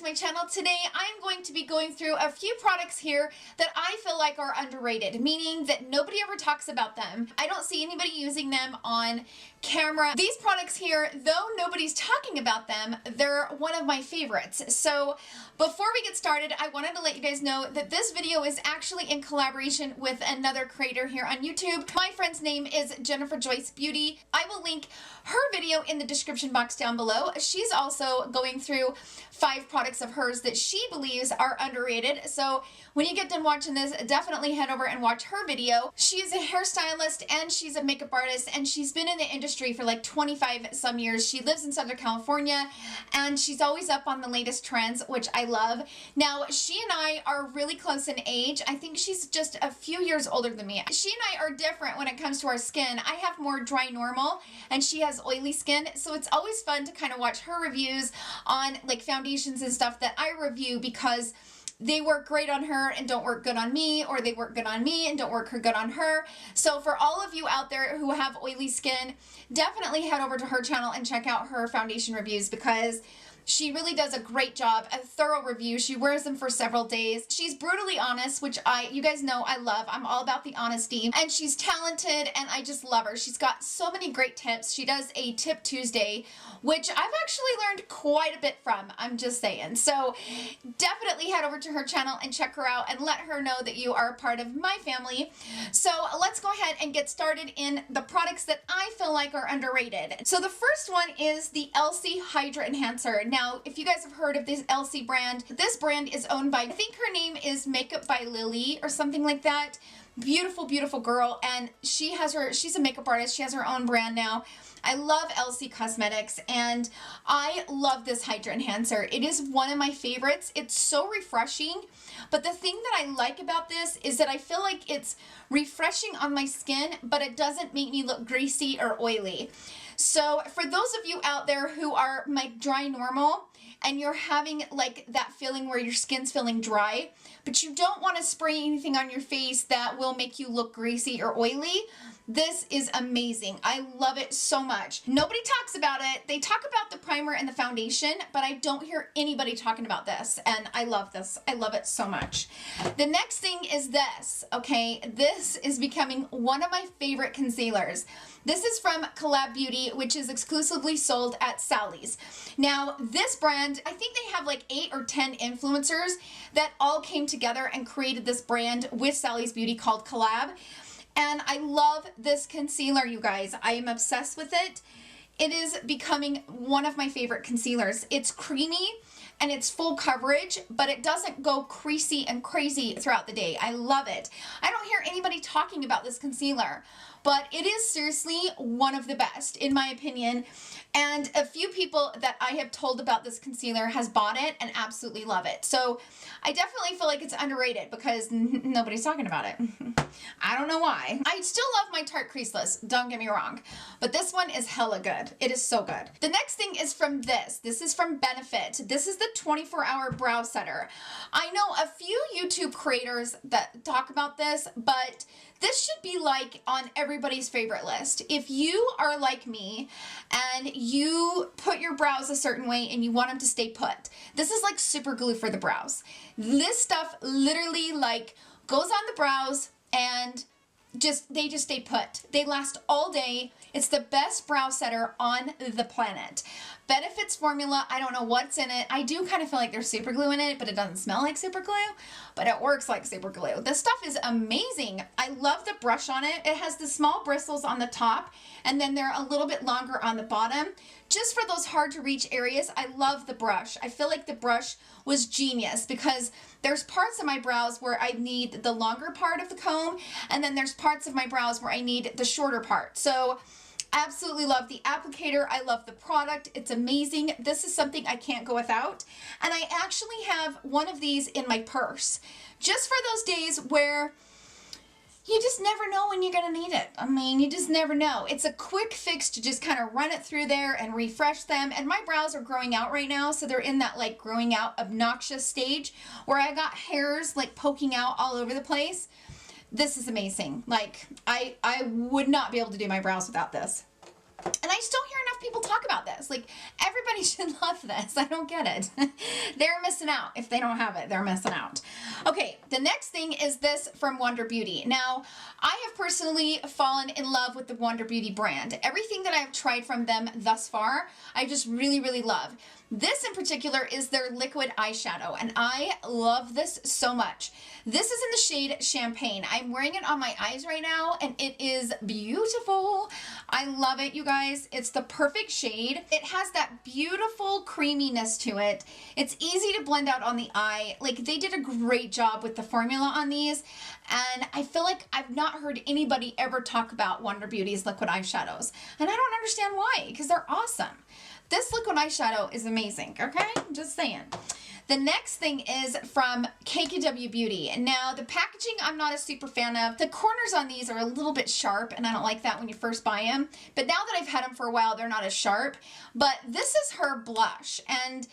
my channel. Today I'm going to be going through a few products here that I feel like are underrated, meaning that nobody ever talks about them. I don't see anybody using them on camera. These products here, though nobody's talking about them, they're one of my favorites. So before we get started, I wanted to let you guys know that this video is actually in collaboration with another creator here on YouTube. My friend's name is Jennifer Joyce Beauty. I will link her video in the description box down below. She's also going through 5 products of hers that she believes are underrated. So when you get done watching this, definitely head over and watch her video. She is a hairstylist and she's a makeup artist, and she's been in the industry for like 25 some years. She lives in Southern California and she's always up on the latest trends, which I love. Now, she and I are really close in age. I think she's just a few years older than me. She and I are different when it comes to our skin. I have more dry normal and she has oily skin, so it's always fun to kind of watch her reviews on like foundations and stuff that I review, because they work great on her and don't work good on me, or they work good on me and don't work good on her. So for all of you out there who have oily skin, definitely head over to her channel and check out her foundation reviews, because she really does a great job, a thorough review. She wears them for several days. She's brutally honest, which you guys know I love. I'm all about the honesty. And she's talented and I just love her. She's got so many great tips. She does a Tip Tuesday, which I've actually learned quite a bit from, I'm just saying. So definitely head over to her channel and check her out and let her know that you are a part of my family. So let's go ahead and get started in the products that I feel like are underrated. So the first one is the ELCIE HYDRA Enhancer. Now, if you guys have heard of this ELCIE brand, this brand is owned by, I think her name is Makeup by Lily or something like that. Beautiful, beautiful girl. And she's a makeup artist. She has her own brand now. I love ELCIE Cosmetics and I love this Hydra Enhancer. It is one of my favorites. It's so refreshing. But the thing that I like about this is that I feel like it's refreshing on my skin, but it doesn't make me look greasy or oily. So for those of you out there who are like dry normal and you're having like that feeling where your skin's feeling dry, but you don't want to spray anything on your face that will make you look greasy or oily, this is amazing. I love it so much. Nobody talks about it. They talk about the primer and the foundation, but I don't hear anybody talking about this, and I love this. I love it so much. The next thing is this, okay? This is becoming one of my favorite concealers. This is from COLLAB Beauty, which is exclusively sold at Sally's. Now, this brand, I think they have like 8 or 10 influencers that all came together and created this brand with Sally's Beauty called COLLAB. And I love this concealer, you guys. I am obsessed with it. It is becoming one of my favorite concealers. It's creamy and it's full coverage, but it doesn't go creasy and crazy throughout the day. I love it. I don't hear anybody talking about this concealer, but it is seriously one of the best, in my opinion. And a few people that I have told about this concealer has bought it and absolutely love it. So I definitely feel like it's underrated because nobody's talking about it. I don't know why. I still love my Tarte Creaseless, don't get me wrong, but this one is hella good. It is so good. The next thing is from this. This is from Benefit. This is the 24-hour brow setter. I know a few YouTube creators that talk about this, but this should be like on everybody's favorite list. If you are like me and you put your brows a certain way and you want them to stay put, this is like super glue for the brows. This stuff literally like goes on the brows and they just stay put. They last all day. It's the best brow setter on the planet. Benefit's formula, I don't know what's in it. I do kind of feel like there's super glue in it, but it doesn't smell like super glue, but it works like super glue. This stuff is amazing. I love the brush on it. It has the small bristles on the top, and then they're a little bit longer on the bottom. Just for those hard to reach areas, I love the brush. I feel like the brush was genius because there's parts of my brows where I need the longer part of the comb, and then there's parts of my brows where I need the shorter part. So absolutely love the applicator. I love the product. It's amazing. This is something I can't go without. And I actually have one of these in my purse just for those days where you just never know when you're going to need it. I mean, you just never know. It's a quick fix to just kind of run it through there and refresh them. And my brows are growing out right now, so they're in that like growing out obnoxious stage where I got hairs like poking out all over the place. This is amazing. Like, I would not be able to do my brows without this. And I just don't hear enough people talk about this. Like, everybody should love this. I don't get it. They're missing out. If they don't have it, they're missing out. Okay, the next thing is this from Wander Beauty. Now, I have personally fallen in love with the Wander Beauty brand. Everything that I've tried from them thus far, I just really, really love. This in particular is their liquid eyeshadow, and I love this so much. This is in the shade Champagne. I'm wearing it on my eyes right now, and it is beautiful. I love it, you guys. It's the perfect shade. It has that beautiful creaminess to it. It's easy to blend out on the eye. Like, they did a great job with the formula on these, and I feel like I've not heard anybody ever talk about Wander Beauty's liquid eyeshadows, and I don't understand why, because they're awesome. This liquid eyeshadow is amazing, okay? I'm just saying. The next thing is from KKW Beauty. Now, the packaging I'm not a super fan of. The corners on these are a little bit sharp, and I don't like that when you first buy them. But now that I've had them for a while, they're not as sharp. But this is her blush, and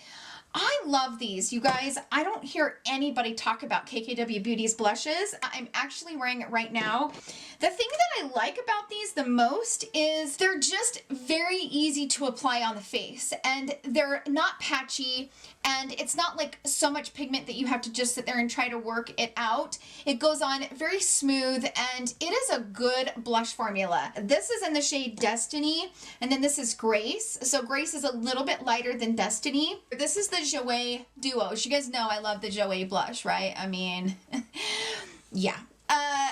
I love these, you guys. I don't hear anybody talk about KKW Beauty's blushes. I'm actually wearing it right now. The thing that I like about these the most is they're just very easy to apply on the face, and they're not patchy, and it's not like so much pigment that you have to just sit there and try to work it out. It goes on very smooth, and it is a good blush formula. This is in the shade Destiny, and then this is Grace. So Grace is a little bit lighter than Destiny. This is the Jouer Duos. You guys know I love the Jouer blush, right? I mean, yeah.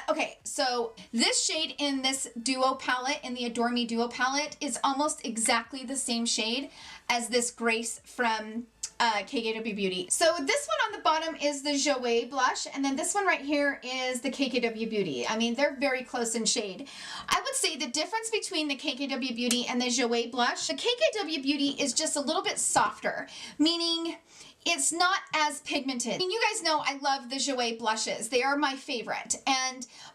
Okay, so this shade in this duo palette, in the Adore Me duo palette, is almost exactly the same shade as this Grace from KKW Beauty. So this one on the bottom is the Jouer blush, and then this one right here is the KKW Beauty. I mean, they're very close in shade. I would say the difference between the KKW Beauty and the Jouer blush, the KKW Beauty is just a little bit softer, meaning it's not as pigmented. I mean, you guys know I love the Jouer blushes. They are my favorite.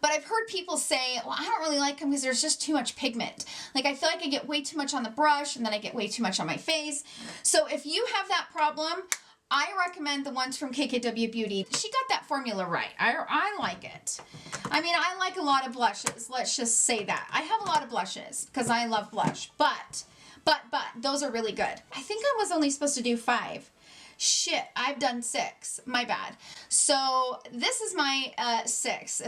But I've heard people say, well, I don't really like them because there's just too much pigment. Like, I feel like I get way too much on the brush, and then I get way too much on my face. So if you have that problem, I recommend the ones from KKW Beauty. She got that formula right. I like it. I mean, I like a lot of blushes. Let's just say that. I have a lot of blushes because I love blush. But those are really good. I think I was only supposed to do 5. Shit, I've done 6. My bad. So this is my 6.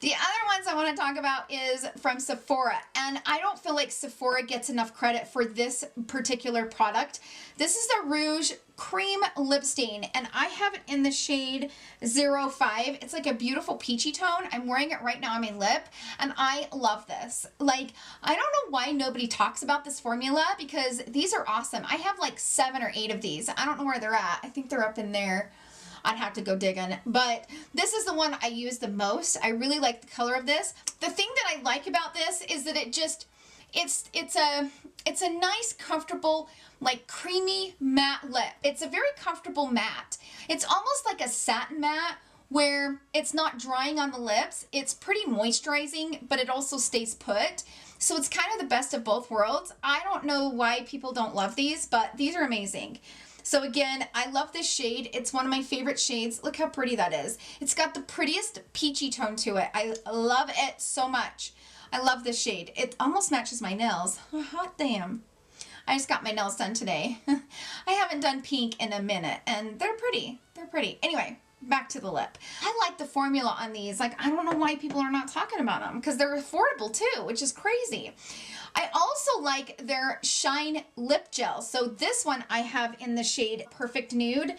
The other ones I want to talk about is from Sephora, and I don't feel like Sephora gets enough credit for this particular product. This is the Rouge Cream Lip Stain, and I have it in the shade 05. It's like a beautiful peachy tone. I'm wearing it right now on my lip, and I love this. Like, I don't know why nobody talks about this formula, because these are awesome. I have like 7 or 8 of these. I don't know where they're at. I think they're up in there. I'd have to go digging, but this is the one I use the most. I really like the color of this. The thing that I like about this is that it just, it's a nice, comfortable, like creamy matte lip. It's a very comfortable matte. It's almost like a satin matte where it's not drying on the lips. It's pretty moisturizing, but it also stays put. So it's kind of the best of both worlds. I don't know why people don't love these, but these are amazing. So again, I love this shade. It's one of my favorite shades. Look how pretty that is. It's got the prettiest peachy tone to it. I love it so much. I love this shade. It almost matches my nails. Hot damn. I just got my nails done today. I haven't done pink in a minute, and they're pretty. They're pretty. Anyway, back to the lip. I like the formula on these. Like, I don't know why people are not talking about them, because they're affordable too, which is crazy. I also like their Shine Lip Gel. So this one I have in the shade Perfect Nude.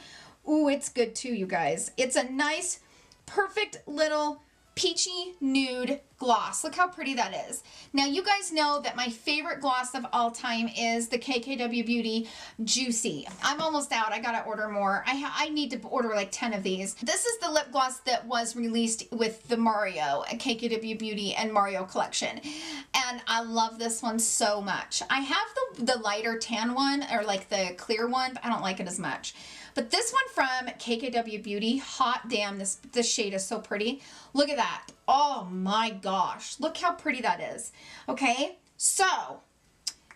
Ooh, it's good too, you guys. It's a nice, perfect little peachy nude gloss. Look how pretty that is. Now, you guys know that my favorite gloss of all time is the KKW Beauty Juicy. I'm almost out. I gotta order more. I need to order like 10 of these. This is the lip gloss that was released with the Mario, KKW Beauty and Mario collection. And I love this one so much. I have the lighter tan one, or like the clear one, but I don't like it as much. But this one from KKW Beauty, hot damn, this shade is so pretty. Look at that. Oh my gosh. Look how pretty that is. Okay, so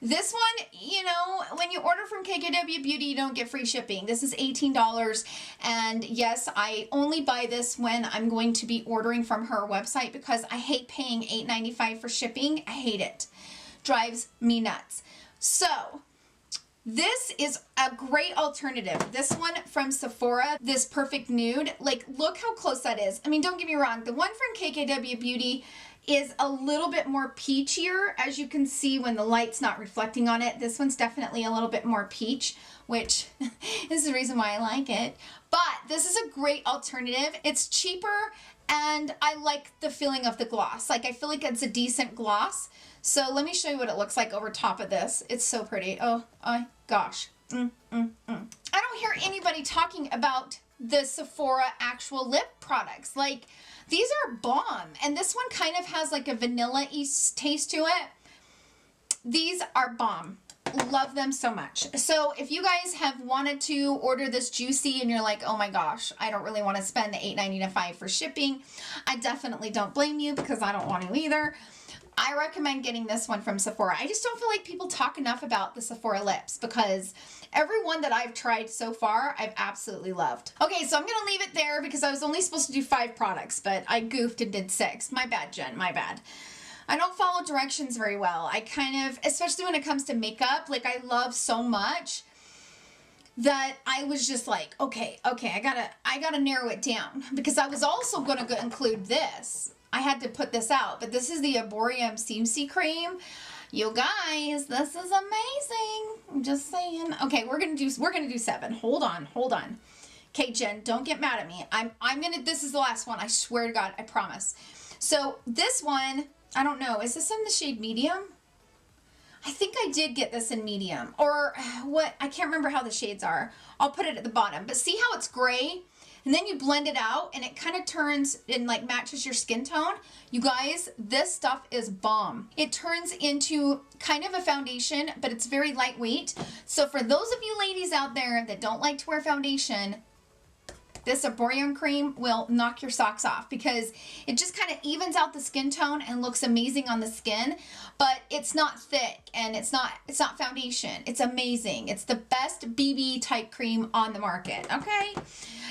this one, you know, when you order from KKW Beauty, you don't get free shipping. This is $18, and yes, I only buy this when I'm going to be ordering from her website because I hate paying $8.95 for shipping. I hate it. drives me nuts. So this is a great alternative. This one from Sephora, this Perfect Nude, like look how close that is. I mean, don't get me wrong, the one from KKW Beauty is a little bit more peachier, as you can see when the light's not reflecting on it. This one's definitely a little bit more peach, which is the reason why I like it. But this is a great alternative. It's cheaper, and I like the feeling of the gloss. Like, I feel like it's a decent gloss. So let me show you what it looks like over top of this. It's so pretty. Oh my gosh. I don't hear anybody talking about the Sephora actual lip products. Like, these are bomb. And this one kind of has like a vanilla-y taste to it. These are bomb. Love them so much. So if you guys have wanted to order this Juicy and you're like, oh my gosh, I don't really want to spend the $8.95 to $5 for shipping, I definitely don't blame you, because I don't want to either. I recommend getting this one from Sephora. I just don't feel like people talk enough about the Sephora lips, because every one that I've tried so far, I've absolutely loved. Okay, so I'm going to leave it there because I was only supposed to do 5 products, but I goofed and did 6. My bad, Jen, my bad. I don't follow directions very well. I kind of, especially when it comes to makeup, like I love so much that I was just like, okay, I gotta narrow it down, because I was also going to include this. I had to put this out, but this is the Arborium CMC cream. You guys, this is amazing. I'm just saying. Okay, we're gonna do 7. Hold on. Okay, Jen, don't get mad at me. This is the last one. I swear to God, I promise. So this one, I don't know. Is this in the shade medium? I think I did get this in medium, or what? I can't remember how the shades are. I'll put it at the bottom, but see how it's gray? And then you blend it out and it kind of turns and like matches your skin tone. You guys, this stuff is bomb. It turns into kind of a foundation, but it's very lightweight. So for those of you ladies out there that don't like to wear foundation, this Arborium cream will knock your socks off, because it just kind of evens out the skin tone and looks amazing on the skin, but it's not thick and it's not foundation. It's amazing. It's the best BB type cream on the market, okay?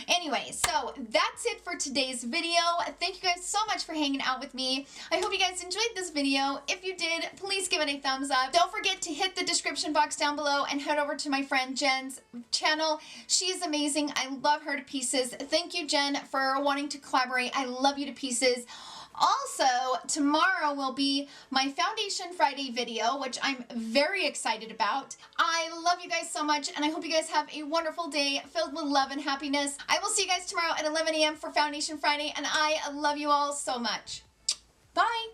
Anyway, so that's it for today's video. Thank you guys so much for hanging out with me. I hope you guys enjoyed this video. If you did, please give it a thumbs up. Don't forget to hit the description box down below and head over to my friend Jen's channel. She is amazing. I love her to pieces. Thank you, Jen, for wanting to collaborate. I love you to pieces. Also, tomorrow will be my Foundation Friday video, which I'm very excited about. I love you guys so much, and I hope you guys have a wonderful day filled with love and happiness. I will see you guys tomorrow at 11 a.m. for Foundation Friday, and I love you all so much. Bye.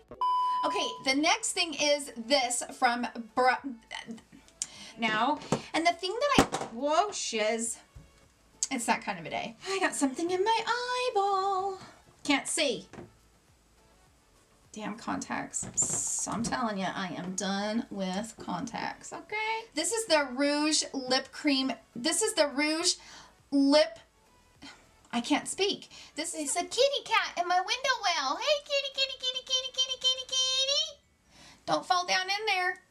Okay, the next thing is this from now, and the thing that whoa, shiz. It's that kind of a day. I got something in my eyeball. Can't see. Damn contacts. So I'm telling you, I am done with contacts, okay? This is the Rouge Lip Cream. This is the Rouge Lip... I can't speak. This is a kitty cat in my window well. Hey, kitty, kitty, kitty, kitty, kitty, kitty, kitty. Don't fall down in there.